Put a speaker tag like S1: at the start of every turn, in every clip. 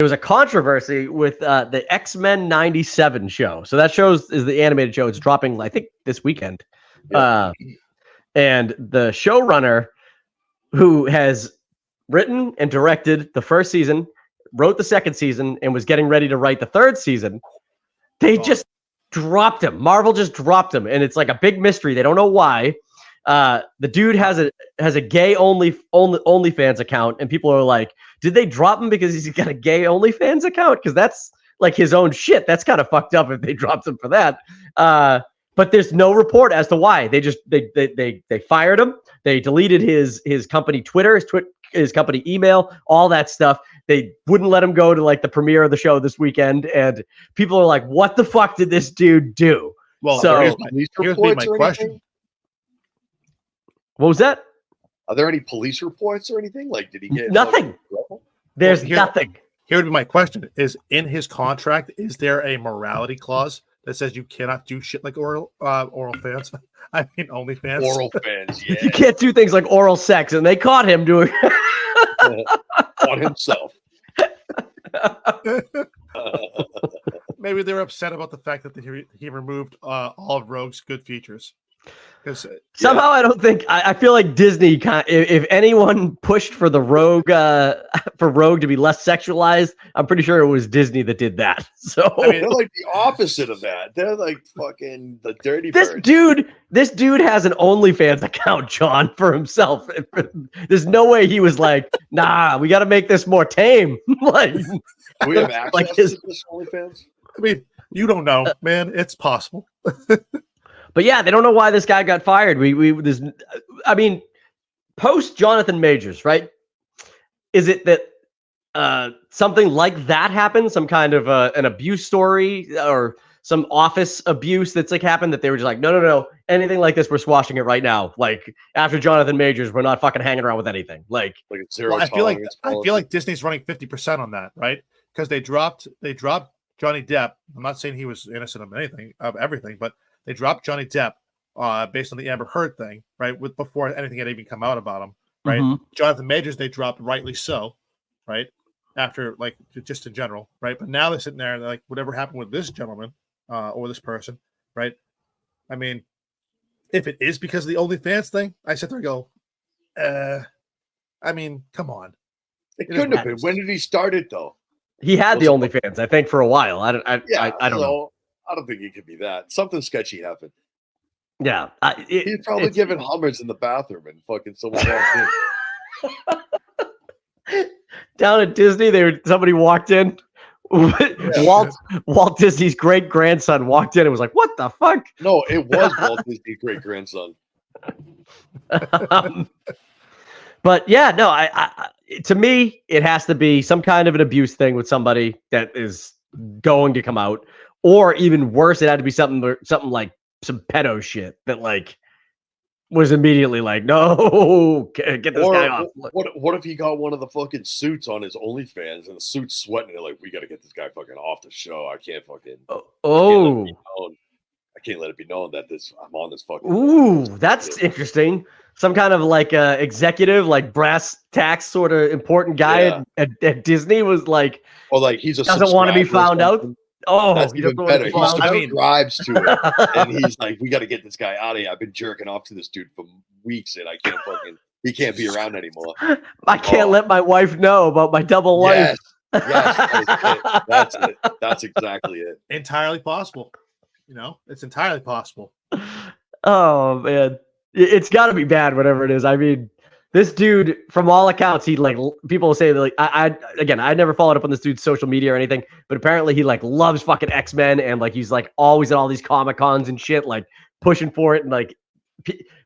S1: was a controversy with the X-Men 97 show. So that show is the animated show. It's dropping, I think, this weekend. Yep. And the showrunner, who has written and directed the first season, wrote the second season, and was getting ready to write the third season, they just dropped him. Marvel just dropped him, and it's like a big mystery. They don't know why. The dude has a gay OnlyFans account, and people are like, did they drop him because he's got a gay OnlyFans account? Because that's like his own shit. That's kind of fucked up if they dropped him for that. But there's no report as to why. They just they fired him. They deleted his company Twitter, his company email, all that stuff. They wouldn't let him go to like the premiere of the show this weekend, and people are like, "What the fuck did this dude do?"
S2: Well,
S1: so
S2: here's my question.
S1: What was that?
S2: Are there any police reports or anything? Like, did he get
S1: nothing? There's nothing.
S3: Here would be my question: is in his contract, is there a morality clause that says you cannot do shit like oral fans? I mean, OnlyFans.
S2: Oral fans, yeah.
S1: You can't do things like oral sex, and they caught him doing
S2: on himself.
S3: Maybe they're upset about the fact that he removed all of Rogue's good features.
S1: Somehow I don't think I feel like Disney if anyone pushed for the Rogue for Rogue to be less sexualized, I'm pretty sure it was Disney that did that. So
S2: I mean, they're like the opposite of that. They're like fucking the dirty
S1: this
S2: birds.
S1: This dude has an OnlyFans account, John, for himself. There's no way he was like, nah, we got to make this more tame. Like,
S2: do we have access
S1: like
S2: to this OnlyFans?
S3: I mean, you don't know, man. It's possible.
S1: But yeah, they don't know why this guy got fired. I mean, post Jonathan Majors, right? Is it that something like that happened? Some kind of an abuse story or some office abuse that's like happened that they were just like, no, anything like this, we're squashing it right now. Like after Jonathan Majors, we're not fucking hanging around with anything. Like
S2: zero.
S3: Well, I feel like Disney's running 50% on that, right? Because they dropped Johnny Depp. I'm not saying he was innocent of everything, but they dropped Johnny Depp based on the Amber Heard thing, right? Before anything had even come out about him, right? Mm-hmm. Jonathan Majors, they dropped rightly so, right? After, like, just in general, right? But now they're sitting there and they're like, whatever happened with this gentleman or this person, right? I mean, if it is because of the OnlyFans thing, I sit there and go, I mean, come on.
S2: It couldn't have been. When did he start it, though?
S1: He had the OnlyFans, I think, for a while. I don't know.
S2: I don't think it could be that. Something sketchy happened.
S1: Yeah.
S2: He's probably giving Hummers in the bathroom and fucking someone walked
S1: in. Down at Disney, somebody walked in. Walt Disney's great-grandson walked in and was like, what the fuck?
S2: No, it was Walt Disney's great-grandson.
S1: But yeah, no, I to me, it has to be some kind of an abuse thing with somebody that is going to come out. Or even worse, it had to be something like some pedo shit that like was immediately like, no, get this guy off.
S2: What if he got one of the fucking suits on his OnlyFans and the suit's sweating? They're like, we got to get this guy fucking off the show. I can't fucking. I can't let it be known that I'm on this fucking.
S1: Ooh, that's interesting. Some kind of like executive, like brass tacks sort of important guy at Disney was like,
S2: or like he's
S1: doesn't want to be found out. Oh,
S2: that's even better. He subscribes to it, and he's like, "We got to get this guy out of here. I've been jerking off to this dude for weeks, and he can't be around anymore.
S1: I can't let my wife know about my double life."
S2: Yes, that's it. That's exactly it.
S3: Entirely possible. It's entirely possible.
S1: Oh man, it's got to be bad, whatever it is. I mean, this dude, from all accounts, he like people say that like I never followed up on this dude's social media or anything, but apparently he like loves fucking X-Men and like he's like always at all these Comic-Cons and shit, like pushing for it and like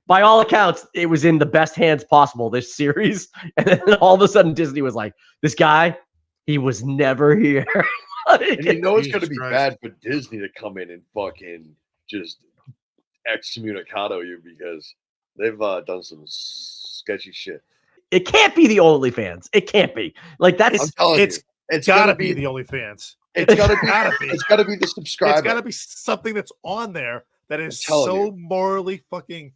S1: by all accounts, it was in the best hands possible, this series. And then all of a sudden Disney was like, this guy, he was never here.
S2: And it's going to be bad for Disney to come in and fucking just excommunicado you because they've done some sketchy shit.
S1: It can't be the OnlyFans. It can't be. Like that's
S3: it's gotta be the OnlyFans.
S2: It's gotta be. It's gotta be the subscriber.
S3: It's gotta be something that's on there that is so morally fucking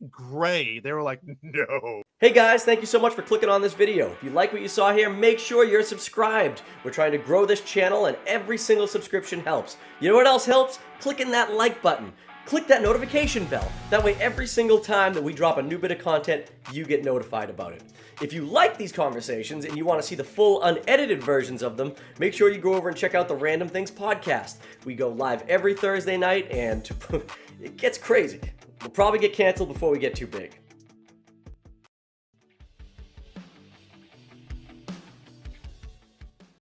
S3: gray. They were like, no.
S4: Hey guys, thank you so much for clicking on this video. If you like what you saw here, make sure you're subscribed. We're trying to grow this channel and every single subscription helps. You know what else helps? Clicking that like button. Click that notification bell. That way every single time that we drop a new bit of content, you get notified about it. If you like these conversations and you want to see the full unedited versions of them, make sure you go over and check out the Random Things podcast. We go live every Thursday night and it gets crazy. We'll probably get canceled before we get too big.